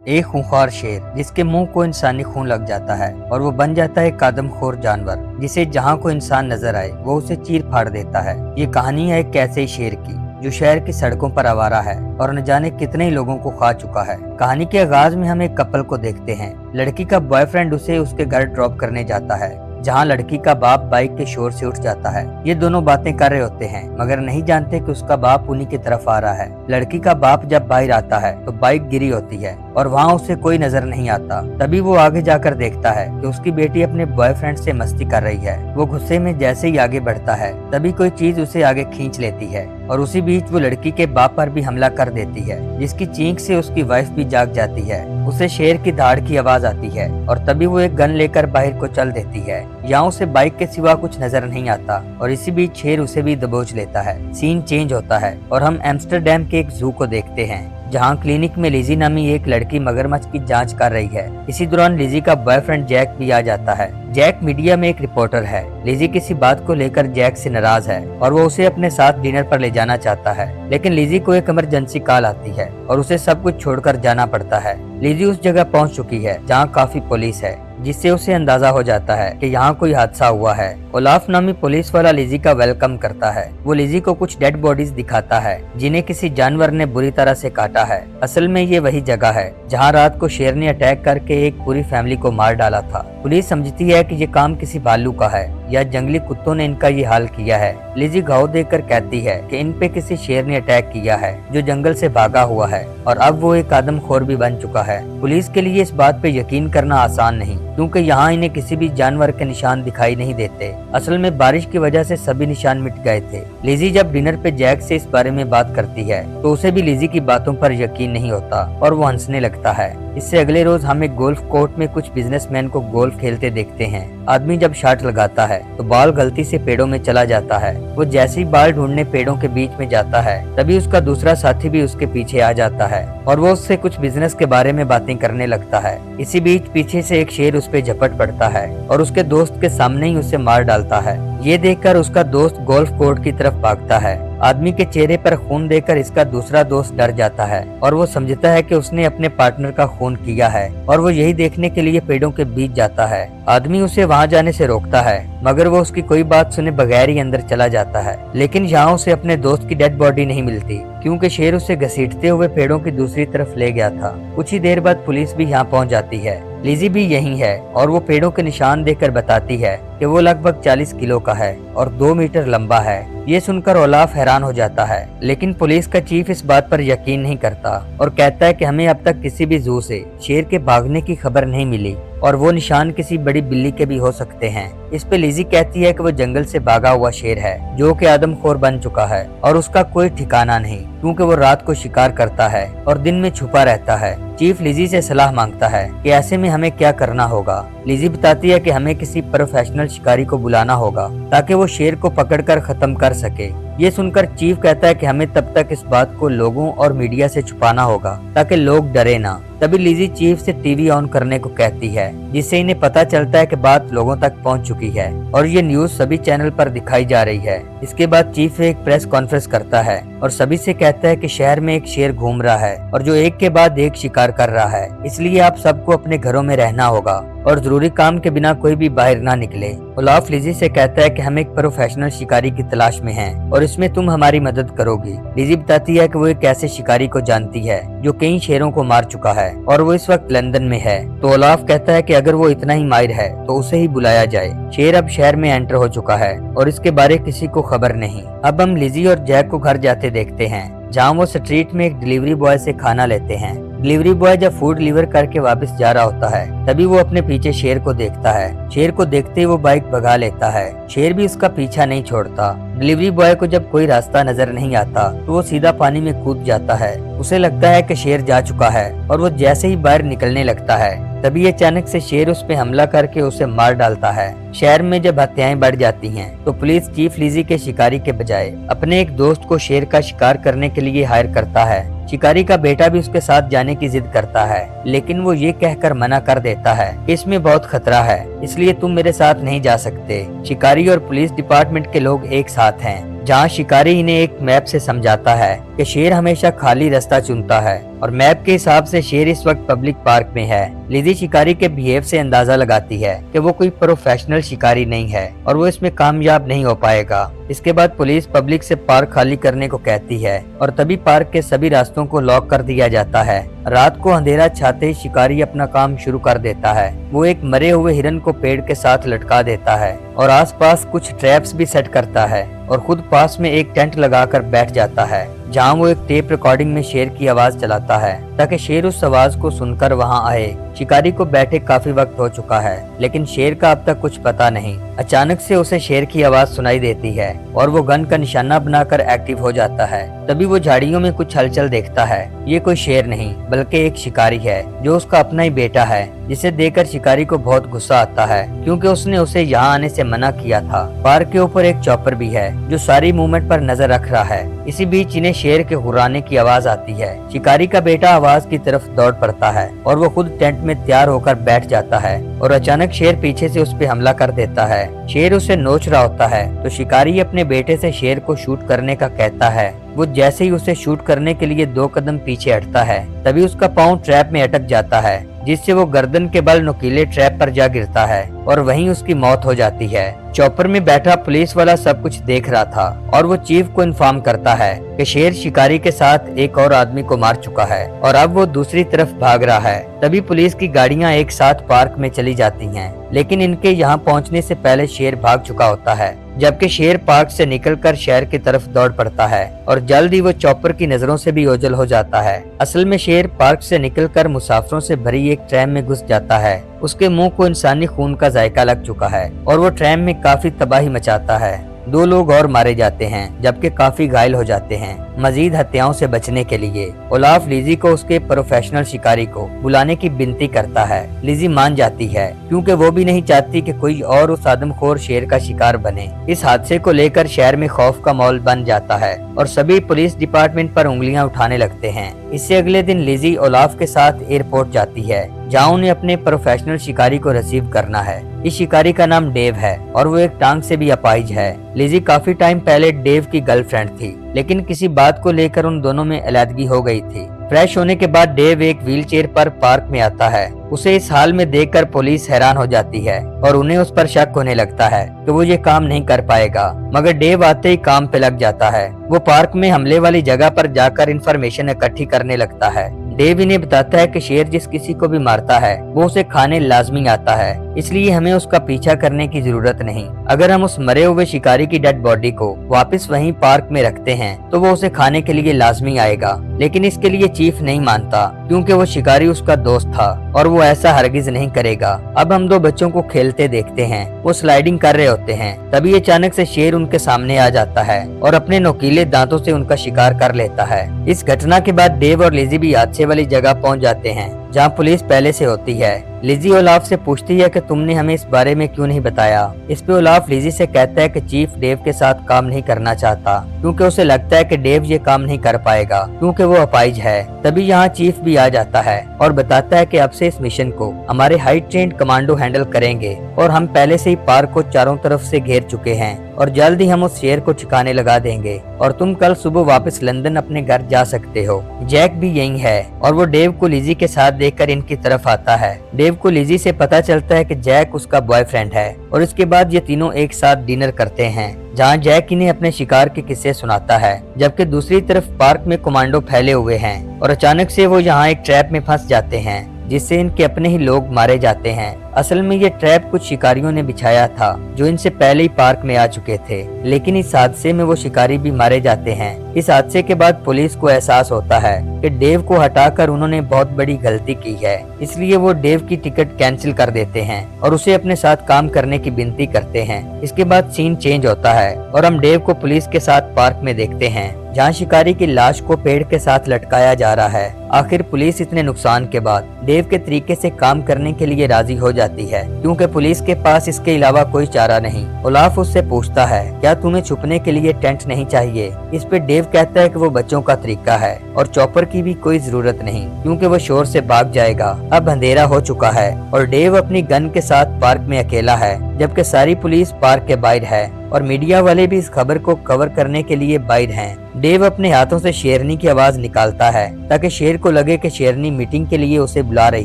एक खूंखार शेर जिसके मुंह को इंसानी खून लग जाता है और वो बन जाता है एक आदमखोर जानवर जिसे जहाँ को इंसान नजर आए वो उसे चीर फाड़ देता है। ये कहानी है एक ऐसे शेर की जो शहर की सड़कों पर आवारा है और न जाने कितने ही लोगों को खा चुका है। कहानी के आगाज में हम एक कपल को देखते हैं। लड़की का बॉयफ्रेंड उसे उसके घर ड्रॉप करने जाता है, जहां लड़की का बाप बाइक के शोर से उठ जाता है। ये दोनों बातें कर रहे होते हैं मगर नहीं जानते कि उसका बाप उन्हीं की तरफ आ रहा है। लड़की का बाप जब बाहर आता है तो बाइक गिरी होती है और वहाँ उसे कोई नजर नहीं आता। तभी वो आगे जाकर देखता है कि उसकी बेटी अपने बॉयफ्रेंड से मस्ती कर रही है। वो गुस्से में जैसे ही आगे बढ़ता है तभी कोई चीज उसे आगे खींच लेती है और उसी बीच वो लड़की के बाप पर भी हमला कर देती है, जिसकी चीख से उसकी वाइफ भी जाग जाती है। उसे शेर की धाड़ की आवाज आती है और तभी वो एक गन लेकर बाहर को चल देती है। यहाँ उसे बाइक के सिवा कुछ नजर नहीं आता और इसी बीच शेर उसे भी दबोच लेता है। सीन चेंज होता है और हम एम्स्टर्डम के एक जू को देखते हैं जहाँ क्लिनिक में लिजी नामी एक लड़की मगरमच्छ की जांच कर रही है। इसी दौरान लिजी का बॉयफ्रेंड जैक भी आ जाता है। जैक मीडिया में एक रिपोर्टर है। लिजी किसी बात को लेकर जैक से नाराज है और वो उसे अपने साथ डिनर पर ले जाना चाहता है, लेकिन लिजी को एक इमरजेंसी कॉल आती है और उसे सब कुछ छोड़कर जाना पड़ता है। लिजी उस जगह पहुंच चुकी है जहां काफी पुलिस है, जिससे उसे अंदाजा हो जाता है कि यहाँ कोई हादसा हुआ है। ओलाफ नामी पुलिस वाला लिजी का वेलकम करता है। वो लिजी को कुछ डेड बॉडीज दिखाता है जिन्हें किसी जानवर ने बुरी तरह से काटा है। असल में ये वही जगह है जहाँ रात को शेर ने अटैक करके एक पूरी फैमिली को मार डाला था। पुलिस समझती है कि ये काम किसी भालू का है या जंगली कुत्तों ने इनका ये हाल किया है। लिजी घाव देखकर कहती है कि इन पे किसी शेर ने अटैक किया है जो जंगल से भागा हुआ है और अब वो एक आदमखोर भी बन चुका है। पुलिस के लिए इस बात पे यकीन करना आसान नहीं, क्योंकि यहाँ इन्हें किसी भी जानवर के निशान दिखाई नहीं देते। असल में बारिश की वजह से सभी निशान मिट गए थे। लिजी जब डिनर पे जैक से इस बारे में बात करती है तो उसे भी लिजी की बातों पर यकीन नहीं होता और वो हंसने लगता है। इससे अगले रोज हम एक गोल्फ कोर्ट में कुछ बिजनेसमैन को गोल्फ खेलते देखते हैं। आदमी जब शॉट लगाता है तो बॉल गलती से पेड़ों में चला जाता है। वो जैसे ही बॉल ढूंढने पेड़ों के बीच में जाता है तभी उसका दूसरा साथी भी उसके पीछे आ जाता है और वो उससे कुछ बिजनेस के बारे में बातें करने लगता है। इसी बीच पीछे से एक शेर उस पे झपट पड़ता है और उसके दोस्त के सामने ही उसे मार डालता है। ये देखकर उसका दोस्त गोल्फ कोर्ट की तरफ भागता है। आदमी के चेहरे पर खून देखकर इसका दूसरा दोस्त डर जाता है और वो समझता है कि उसने अपने पार्टनर का खून किया है और वो यही देखने के लिए पेड़ों के बीच जाता है। आदमी उसे वहां जाने से रोकता है मगर वो उसकी कोई बात सुने बगैर ही अंदर चला जाता है। लेकिन यहाँ उसे अपने दोस्त की डेड बॉडी नहीं मिलती, क्योंकि शेर उसे घसीटते हुए पेड़ों की दूसरी तरफ ले गया था। कुछ ही देर बाद पुलिस भी यहाँ पहुँच जाती है। लिजी भी यही है और वो पेड़ों के निशान देखकर बताती है कि वो लगभग 40 किलो का है और 2 मीटर लंबा है। ये सुनकर ओलाफ हैरान हो जाता है, लेकिन पुलिस का चीफ इस बात पर यकीन नहीं करता और कहता है कि हमें अब तक किसी भी जू से शेर के भागने की खबर नहीं मिली और वो निशान किसी बड़ी बिल्ली के भी हो सकते हैं। इस पे लिजी कहती है कि वो जंगल से भागा हुआ शेर है जो कि आदमखोर बन चुका है और उसका कोई ठिकाना नहीं, क्योंकि वो रात को शिकार करता है और दिन में छुपा रहता है। चीफ लिजी से सलाह मांगता है कि ऐसे में हमें क्या करना होगा। लिजी बताती है कि हमें किसी प्रोफेशनल शिकारी को बुलाना होगा ताकि वो शेर को पकड़कर खत्म कर सके। ये सुनकर चीफ कहता है कि हमें तब तक इस बात को लोगों और मीडिया से छुपाना होगा ताकि लोग डरे ना। तभी लिजी चीफ से टीवी ऑन करने को कहती है, जिससे इन्हें पता चलता है कि बात लोगों तक पहुंच चुकी है और ये न्यूज सभी चैनल पर दिखाई जा रही है। इसके बाद चीफ एक प्रेस कॉन्फ्रेंस करता है और सभी से कहता है कि शहर में एक शेर घूम रहा है और जो एक के बाद एक शिकार कर रहा है, इसलिए आप सबको अपने घरों में रहना होगा और जरूरी काम के बिना कोई भी बाहर ना निकले। ओलाफ लिजी से कहता है कि हम एक प्रोफेशनल शिकारी की तलाश में हैं और इसमें तुम हमारी मदद करोगी। लिजी बताती है कि वो एक ऐसे शिकारी को जानती है जो कई शेरों को मार चुका है और वो इस वक्त लंदन में है। तो ओलाफ कहता है कि अगर वो इतना ही माहिर है तो उसे ही बुलाया जाए। शेर अब शहर में एंटर हो चुका है और इसके बारे किसी को खबर नहीं। अब हम लिजी और जैक को घर जाते देखते हैं, जहाँ वो स्ट्रीट में एक डिलीवरी बॉय से खाना लेते हैं। डिलीवरी बॉय जब फूड डिलीवर करके वापस जा रहा होता है तभी वो अपने पीछे शेर को देखता है। शेर को देखते ही वो बाइक भगा लेता है। शेर भी उसका पीछा नहीं छोड़ता। डिलीवरी बॉय को जब कोई रास्ता नजर नहीं आता तो वो सीधा पानी में कूद जाता है। उसे लगता है कि शेर जा चुका है और वो जैसे ही बाहर निकलने लगता है तभी अचानक से शेर उस पे हमला करके उसे मार डालता है। शहर में जब हत्याएं बढ़ जाती हैं तो पुलिस चीफ लिजी के शिकारी के बजाय अपने एक दोस्त को शेर का शिकार करने के लिए हायर करता है। शिकारी का बेटा भी उसके साथ जाने की जिद करता है, लेकिन वो ये कहकर मना कर देता है कि इसमें बहुत खतरा है, इसलिए तुम मेरे साथ नहीं जा सकते। शिकारी और पुलिस डिपार्टमेंट के लोग एक साथ हैं। जहाँ शिकारी इन्हें एक मैप से समझाता है कि शेर हमेशा खाली रास्ता चुनता है और मैप के हिसाब से शेर इस वक्त पब्लिक पार्क में है। लिजी शिकारी के बिहेव से अंदाजा लगाती है कि वो कोई प्रोफेशनल शिकारी नहीं है और वो इसमें कामयाब नहीं हो पाएगा। इसके बाद पुलिस पब्लिक से पार्क खाली करने को कहती है और तभी पार्क के सभी रास्तों को लॉक कर दिया जाता है। रात को अंधेरा छाते ही शिकारी अपना काम शुरू कर देता है। वो एक मरे हुए हिरन को पेड़ के साथ लटका देता है और आसपास कुछ ट्रैप्स भी सेट करता है और खुद पास में एक टेंट लगाकर बैठ जाता है, जहां वो एक टेप रिकॉर्डिंग में शेर की आवाज चलाता है ताकि शेर उस आवाज को सुनकर वहां आए। शिकारी को बैठे काफी वक्त हो चुका है लेकिन शेर का अब तक कुछ पता नहीं। अचानक से उसे शेर की आवाज सुनाई देती है और वो गन का निशाना बनाकर एक्टिव हो जाता है। तभी वो झाड़ियों में कुछ हलचल देखता है। ये कोई शेर नहीं बल्कि एक शिकारी है जो उसका अपना ही बेटा है, जिसे देखकर शिकारी को बहुत गुस्सा आता है क्योंकि उसने उसे यहाँ आने से मना किया था। पार्क के ऊपर एक चॉपर भी है जो सारी मूवमेंट पर नजर रख रहा है। इसी बीच इन्हें शेर के हुर्राने की आवाज आती है। शिकारी का बेटा आवाज की तरफ दौड़ पड़ता है और वो खुद टेंट में तैयार होकर बैठ जाता है और अचानक शेर पीछे से उस पे हमला कर देता है। शेर उसे नोच रहा होता है तो शिकारी अपने बेटे से शेर को शूट करने का कहता है। वो जैसे ही उसे शूट करने के लिए 2 कदम पीछे हटता है तभी उसका पाँव ट्रैप में अटक जाता है, जिससे वो गर्दन के बल नुकीले ट्रैप पर जा गिरता है और वहीं उसकी मौत हो जाती है। चॉपर में बैठा पुलिस वाला सब कुछ देख रहा था और वो चीफ को इन्फॉर्म करता है कि शेर शिकारी के साथ एक और आदमी को मार चुका है और अब वो दूसरी तरफ भाग रहा है। तभी पुलिस की गाड़ियां एक साथ पार्क में चली जाती हैं, लेकिन इनके यहाँ पहुँचने से पहले शेर भाग चुका होता है, जबकि शेर पार्क से निकलकर शहर की तरफ दौड़ पड़ता है और जल्द ही वो चॉपर की नजरों से भी ओझल हो जाता है। असल में शेर पार्क से निकलकर मुसाफिरों से भरी एक ट्रैम में घुस जाता है। उसके मुंह को इंसानी खून का जायका लग चुका है और वो ट्रैम में काफी तबाही मचाता है। 2 लोग और मारे जाते हैं जबकि काफी घायल हो जाते हैं। मजीद हत्याओं से बचने के लिए ओलाफ लिजी को उसके प्रोफेशनल शिकारी को बुलाने की विनती करता है। लिजी मान जाती है क्योंकि वो भी नहीं चाहती कि कोई और उस आदमखोर शेर का शिकार बने। इस हादसे को लेकर शहर में खौफ का माहौल बन जाता है और सभी पुलिस डिपार्टमेंट पर उंगलियां उठाने लगते हैं। इससे अगले दिन लिजी ओलाफ के साथ एयरपोर्ट जाती है जहाँ उन्हें अपने प्रोफेशनल शिकारी को रिसीव करना है। इस शिकारी का नाम डेव है और वो एक टांग से भी अपाहिज है। लिजी काफी टाइम पहले डेव की गर्लफ्रेंड थी, लेकिन किसी बात को लेकर उन दोनों में अलैदगी हो गई थी। फ्रेश होने के बाद डेव एक व्हीलचेयर पर पार्क में आता है। उसे इस हाल में देखकर पुलिस हैरान हो जाती है और उन्हें उस पर शक होने लगता है कि वो ये काम नहीं कर पाएगा, मगर डेव आते ही काम पे लग जाता है। वो पार्क में हमले वाली जगह पर जाकर इंफॉर्मेशन इकट्ठी करने लगता है। डेव इन्हें बताता है कि शेर जिस किसी को भी मारता है वो उसे खाने लाजमी आता है, इसलिए हमें उसका पीछा करने की जरूरत नहीं। अगर हम उस मरे हुए शिकारी की डेड बॉडी को वापस वहीं पार्क में रखते हैं तो वो उसे खाने के लिए लाजमी आएगा। लेकिन इसके लिए चीफ नहीं मानता क्योंकि वो शिकारी उसका दोस्त था और वो ऐसा हरगिज नहीं करेगा। अब हम 2 बच्चों को खेलते देखते हैं। वो स्लाइडिंग कर रहे होते हैं, तभी अचानक से शेर उनके सामने आ जाता है और अपने नुकीले दांतों से उनका शिकार कर लेता है। इस घटना के बाद डेव और लिजी भी हादसे वाली जगह पहुंच जाते हैं जहां पुलिस पहले से होती है। लिजी ओलाफ से पूछती है कि तुमने हमें इस बारे में क्यों नहीं बताया। इस पे ओलाफ लिजी से कहता है कि चीफ डेव के साथ काम नहीं करना चाहता क्योंकि उसे लगता है कि डेव ये काम नहीं कर पाएगा क्योंकि वो अपाहिज है। तभी यहाँ चीफ भी आ जाता है और बताता है कि अब से इस मिशन को हमारे हाई ट्रेंड कमांडो हैंडल करेंगे और हम पहले से ही पार्क को चारों तरफ से घेर चुके हैं और जल्द ही हम उस शेर को ठिकाने लगा देंगे और तुम कल सुबह वापस लंदन अपने घर जा सकते हो। जैक भी यही है और वो डेव को लिजी के साथ देखकर इनकी तरफ आता है। डेव को लिजी से पता चलता है कि जैक उसका बॉयफ्रेंड है और इसके बाद ये तीनों एक साथ डिनर करते हैं जहाँ जैक इन्हें अपने शिकार के किस्से सुनाता है, जबकि दूसरी तरफ पार्क में कमांडो फैले हुए हैं और अचानक से वो यहाँ एक ट्रैप में फंस जाते हैं जिससे इनके अपने ही लोग मारे जाते हैं। असल में ये ट्रैप कुछ शिकारियों ने बिछाया था जो इनसे पहले ही पार्क में आ चुके थे, लेकिन इस हादसे में वो शिकारी भी मारे जाते हैं। इस हादसे के बाद पुलिस को एहसास होता है कि डेव को हटाकर उन्होंने बहुत बड़ी गलती की है, इसलिए वो डेव की टिकट कैंसिल कर देते हैं और उसे अपने साथ काम करने की विनती करते हैं। इसके बाद सीन चेंज होता है और हम डेव को पुलिस के साथ पार्क में देखते हैं जहाँ शिकारी की लाश को पेड़ के साथ लटकाया जा रहा है। आखिर पुलिस इतने नुकसान के बाद डेव के तरीके से काम करने के लिए राजी हो जाती है क्योंकि पुलिस के पास इसके अलावा कोई चारा नहीं। ओलाफ उससे पूछता है क्या तुम्हें छुपने के लिए टेंट नहीं चाहिए। इस पे डेव कहता है कि वो बच्चों का तरीका है और चॉपर की भी कोई जरूरत नहीं क्योंकि वो शोर से भाग जाएगा। अब अंधेरा हो चुका है और डेव अपनी गन के साथ पार्क में अकेला है जबकि सारी पुलिस पार्क के बाहर है। और मीडिया वाले भी इस खबर को कवर करने के लिए बाहर हैं। डेव अपने हाथों से शेरनी की आवाज निकालता है ताकि शेर को लगे कि शेरनी मीटिंग के लिए उसे बुला रही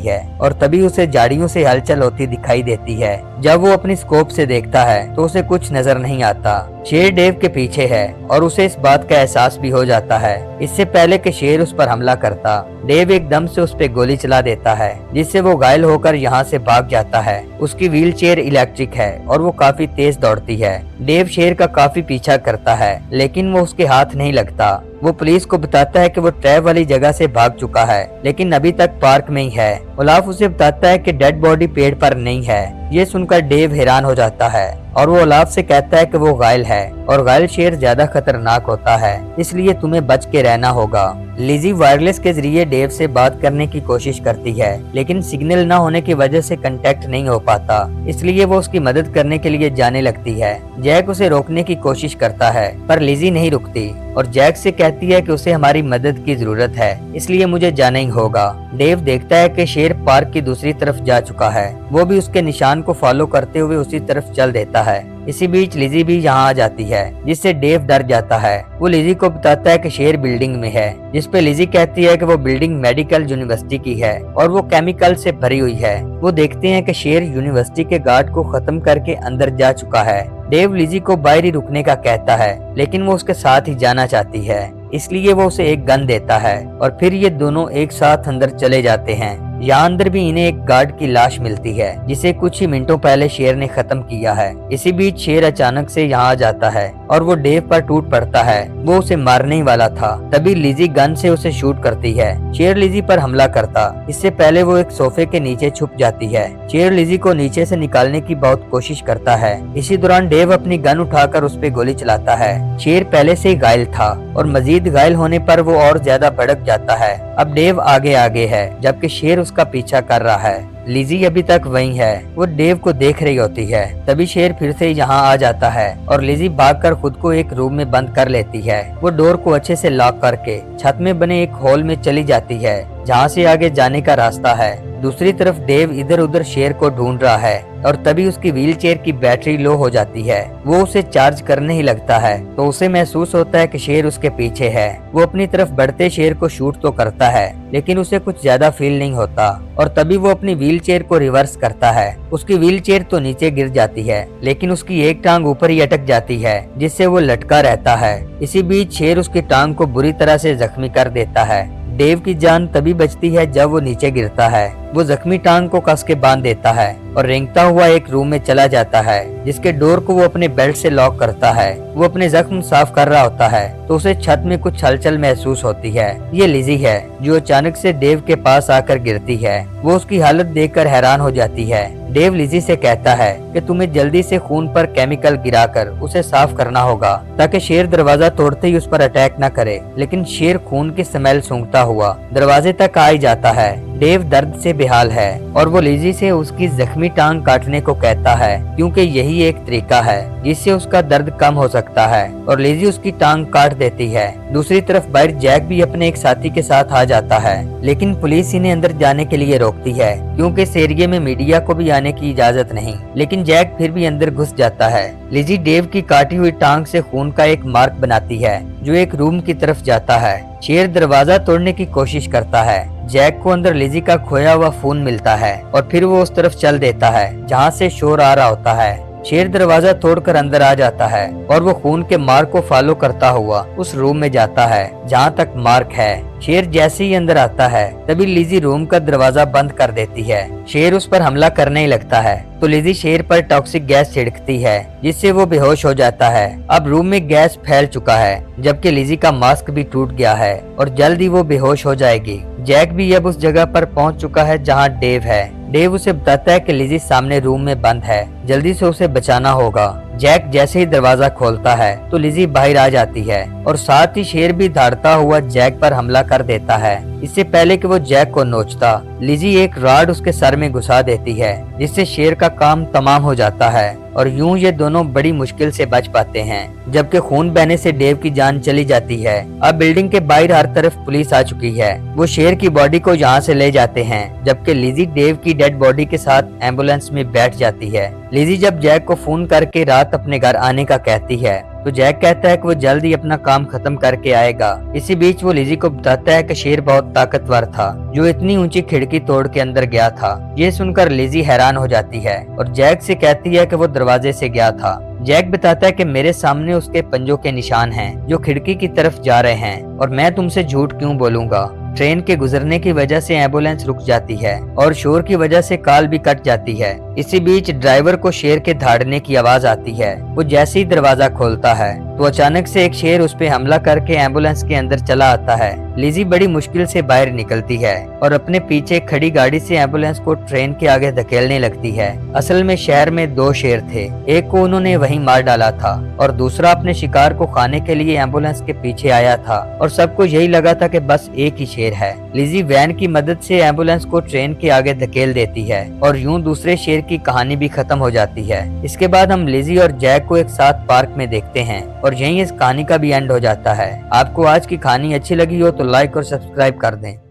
है, और तभी उसे झाड़ियों से हलचल होती दिखाई देती है। जब वो अपनी स्कोप से देखता है तो उसे कुछ नजर नहीं आता। शेर डेव के पीछे है और उसे इस बात का एहसास भी हो जाता है। इससे पहले कि शेर उस पर हमला करता, डेव एकदम से उस पे गोली चला देता है, जिससे वो घायल होकर यहाँ से भाग जाता है। उसकी व्हील चेयर इलेक्ट्रिक है और वो काफी तेज दौड़ती है। डेव शेर का काफी पीछा करता है, लेकिन वो उसके हाथ नहीं लगता। वो पुलिस को बताता है कि वो ट्रैप वाली जगह से भाग चुका है, लेकिन अभी तक पार्क में ही है। ओलाफ उसे बताता है कि डेड बॉडी पेड़ पर नहीं है। ये सुनकर डेव हैरान हो जाता है और वो ओलाफ से कहता है कि वो घायल है और घायल शेर ज्यादा खतरनाक होता है, इसलिए तुम्हें बच के रहना होगा। लिजी वायरलेस के जरिए डेव से बात करने की कोशिश करती है, लेकिन सिग्नल न होने की वजह से कांटेक्ट नहीं हो पाता, इसलिए वो उसकी मदद करने के लिए जाने लगती है। जैक उसे रोकने की कोशिश करता है, पर लिजी नहीं रुकती और जैक से कहती है कि उसे हमारी मदद की जरूरत है, इसलिए मुझे जाना ही होगा। डेव देखता है कि शेर पार्क की दूसरी तरफ जा चुका है। वो भी उसके निशान को फॉलो करते हुए उसी तरफ चल देता है। इसी बीच लिजी भी यहाँ आ जाती है, जिससे डेव डर जाता है। वो लिजी को बताता है कि शेर बिल्डिंग में है, जिस पे लिजी कहती है कि वो बिल्डिंग मेडिकल यूनिवर्सिटी की है और वो केमिकल से भरी हुई है। वो देखते हैं कि शेर यूनिवर्सिटी के गार्ड को खत्म करके अंदर जा चुका है। डेव लिजी को बाहर ही रुकने का कहता है, लेकिन वो उसके साथ ही जाना चाहती है, इसलिए वो उसे एक गन देता है और फिर ये दोनों एक साथ अंदर चले जाते हैं। यहाँ अंदर भी इन्हें एक गार्ड की लाश मिलती है, जिसे कुछ ही मिनटों पहले शेर ने खत्म किया है। इसी बीच शेर अचानक से यहाँ आ जाता है और वो डेव पर टूट पड़ता है। वो उसे मारने ही वाला था, तभी लिजी गन से उसे शूट करती है। शेर लिजी पर हमला करता, इससे पहले वो एक सोफे के नीचे छुप जाती है। शेर लिजी को नीचे से निकालने की बहुत कोशिश करता है। इसी दौरान डेव अपनी गन उठाकर उस पे गोली चलाता है। शेर पहले से ही घायल था और मजीद घायल होने पर वो और ज्यादा भड़क जाता है। अब डेव आगे आगे है, जबकि शेर उसका पीछा कर रहा है। लिजी अभी तक वहीं है, वो डेव को देख रही होती है। तभी शेर फिर से यहाँ आ जाता है और लिजी भागकर खुद को एक रूम में बंद कर लेती है। वो डोर को अच्छे से लॉक करके छत में बने एक हॉल में चली जाती है, जहाँ से आगे जाने का रास्ता है। दूसरी तरफ डेव इधर उधर शेर को ढूंढ रहा है और तभी उसकी व्हील चेयर की बैटरी लो हो जाती है। वो उसे चार्ज करने ही लगता है तो उसे महसूस होता है कि शेर उसके पीछे है। वो अपनी तरफ बढ़ते शेर को शूट तो करता है, लेकिन उसे कुछ ज्यादा फील नहीं होता और तभी वो अपनी व्हील चेयर को रिवर्स करता है। उसकी व्हील चेयर तो नीचे गिर जाती है, लेकिन उसकी एक टांग ऊपर ही अटक जाती है, जिससे वो लटका रहता है। इसी बीच शेर उसकी टांग को बुरी तरह से जख्मी कर देता है। डेव की जान तभी बचती है जब वो नीचे गिरता है। वो जख्मी टांग को कस के बांध देता है और रेंगता हुआ एक रूम में चला जाता है, जिसके डोर को वो अपने बेल्ट से लॉक करता है। वो अपने जख्म साफ कर रहा होता है तो उसे छत में कुछ हलचल महसूस होती है। ये लिजी है जो अचानक से डेव के पास आकर गिरती है। वो उसकी हालत देखकर हैरान हो जाती है। डेव लिजी से कहता है कि तुम्हें जल्दी से खून पर केमिकल गिराकर उसे साफ करना होगा, ताकि शेर दरवाजा तोड़ते ही उस पर अटैक न करे। लेकिन शेर खून की स्मेल सूंघता हुआ दरवाजे तक आ ही जाता है। डेव दर्द से बेहाल है और वो लिजी से उसकी जख्मी टांग काटने को कहता है, क्योंकि यही एक तरीका है जिससे उसका दर्द कम हो सकता है, और लिजी उसकी टांग काट देती है। दूसरी तरफ बाहर जैक भी अपने एक साथी के साथ आ जाता है, लेकिन पुलिस इन्हें अंदर जाने के लिए रोकती है, क्योंकि इस एरिया में मीडिया को भी आने की इजाजत नहीं। लेकिन जैक फिर भी अंदर घुस जाता है। लिजी डेव की काटी हुई टांग से खून का एक मार्क बनाती है, जो एक रूम की तरफ जाता है। शेर दरवाजा तोड़ने की कोशिश करता है। जैक को अंदर लिजी का खोया हुआ फोन मिलता है और फिर वो उस तरफ चल देता है जहाँ से शोर आ रहा होता है। शेर दरवाजा तोड़कर अंदर आ जाता है और वो खून के मार्क को फॉलो करता हुआ उस रूम में जाता है जहाँ तक मार्क है। शेर जैसे ही अंदर आता है तभी लिजी रूम का दरवाजा बंद कर देती है। शेर उस पर हमला करने ही लगता है तो लिजी शेर पर टॉक्सिक गैस छिड़कती है, जिससे वो बेहोश हो जाता है। अब रूम में गैस फैल चुका है, जबकि लिजी का मास्क भी टूट गया है और जल्द ही वो बेहोश हो जाएगी। जैक भी अब उस जगह पर पहुंच चुका है जहां डेव है। डेव उसे बताता है कि लिजी सामने रूम में बंद है, जल्दी से उसे बचाना होगा। जैक जैसे ही दरवाजा खोलता है तो लिजी बाहर आ जाती है और साथ ही शेर भी दौड़ता हुआ जैक पर हमला कर देता है। इससे पहले कि वो जैक को नोचता, लिजी एक रॉड उसके सर में घुसा देती है, जिससे शेर का काम तमाम हो जाता है। और यूं ये दोनों बड़ी मुश्किल से बच पाते हैं। जबकि खून बहने से डेव की जान चली जाती है। अब बिल्डिंग के बाहर हर तरफ पुलिस आ चुकी है। वो शेर की बॉडी को यहाँ से ले जाते हैं, जबकि लिजी डेव की डेड बॉडी के साथ एम्बुलेंस में बैठ जाती है। लिजी जब जैक को फोन करके रात अपने घर आने का कहती है तो जैक कहता है कि वो जल्द ही अपना काम खत्म करके आएगा। इसी बीच वो लिजी को बताता है कि शेर बहुत ताकतवर था जो इतनी ऊंची खिड़की तोड़ के अंदर गया था। ये सुनकर लिजी हैरान हो जाती है और जैक से कहती है कि वो दरवाजे से गया था। जैक बताता है कि मेरे सामने उसके पंजों के निशान हैं जो खिड़की की तरफ जा रहे हैं और मैं तुमसे झूठ क्यों बोलूंगा। ट्रेन के गुजरने की वजह से एम्बुलेंस रुक जाती है और शोर की वजह से कॉल भी कट जाती है। इसी बीच ड्राइवर को शेर के दहाड़ने की आवाज आती है। वो जैसे ही दरवाजा खोलता है तो अचानक से एक शेर उस पे हमला करके एम्बुलेंस के अंदर चला आता है। लिजी बड़ी मुश्किल से बाहर निकलती है और अपने पीछे खड़ी गाड़ी से एम्बुलेंस को ट्रेन के आगे धकेलने लगती है। असल में शहर में दो शेर थे, एक को उन्होंने वहीं मार डाला था और दूसरा अपने शिकार को खाने के लिए एम्बुलेंस के पीछे आया था और सबको यही लगा था कि बस एक ही शेर है। लिजी वैन की मदद से एम्बुलेंस को ट्रेन के आगे धकेल देती है और यूं दूसरे शेर की कहानी भी खत्म हो जाती है। इसके बाद हम लिजी और जैक को एक साथ पार्क में देखते हैं और यहीं इस कहानी का भी एंड हो जाता है। आपको आज की कहानी अच्छी लगी हो तो लाइक और सब्सक्राइब कर दें।